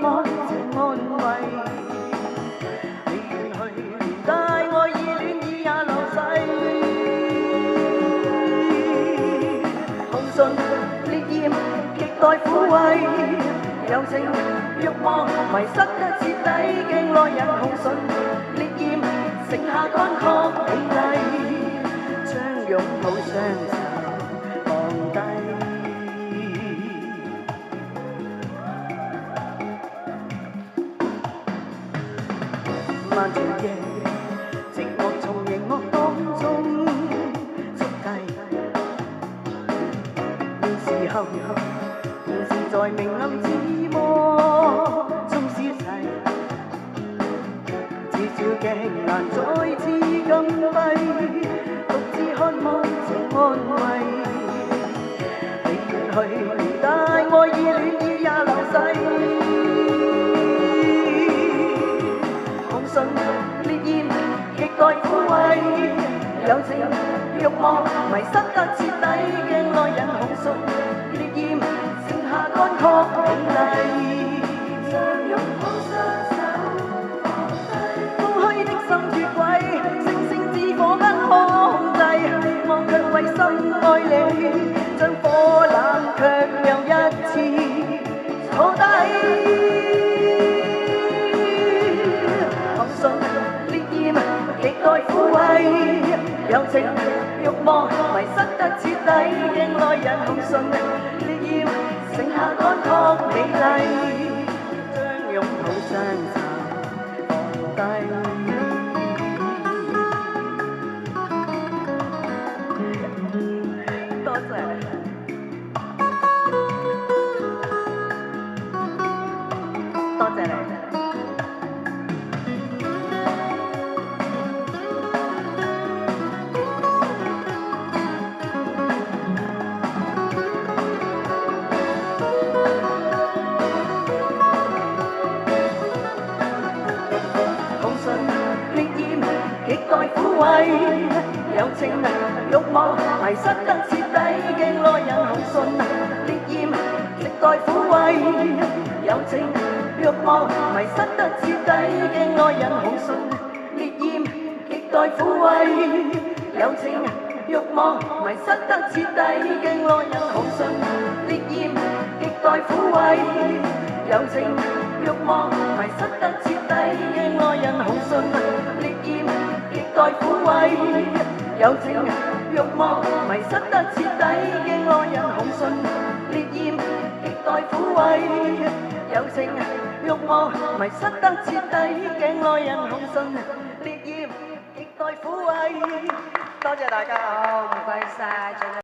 望情安慰。你遠去，連帶愛意戀意也流逝。紅唇烈焰，極待撫慰。柔情慾望迷失得徹底，境內人紅唇烈焰，剩下乾涸美麗，將擁抱雙手放低。漫長夜，寂寞從熒幕當中捉雞。現時候，現時在明暗之魔中消逝，照照鏡難再次禁閉，獨自渴望情安慰。你遠去，連帶愛意戀意也流逝。紅唇烈焰，極待撫慰。柔情慾望迷失得徹底，境內人紅唇烈焰，剩下乾涸美麗。將擁抱雙手放低，空虛的心越軌，星星之火不可控制，望卻為心愛你，將火冷卻又一次坐低。紅唇烈焰，極待撫慰。柔情慾望迷失得徹底，境內人紅唇烈焰，剩下乾涸美麗，將擁抱雙手放低。多謝，多謝你。極待撫慰，柔情慾望迷失得徹底，境內人紅唇烈焰，極待撫慰。柔情慾望迷失得徹底，境內人紅唇烈焰，極待撫慰。柔情慾望迷失得徹底，境內人紅唇烈焰，極待撫慰。柔情慾望迷失得徹底，境內人紅唇烈焰，極待撫慰。柔情慾望迷失得徹底，境內人紅唇烈焰，極待撫慰。柔情慾望迷失得徹底，境內人紅唇烈焰，極待撫慰。多謝大家，好，唔該晒。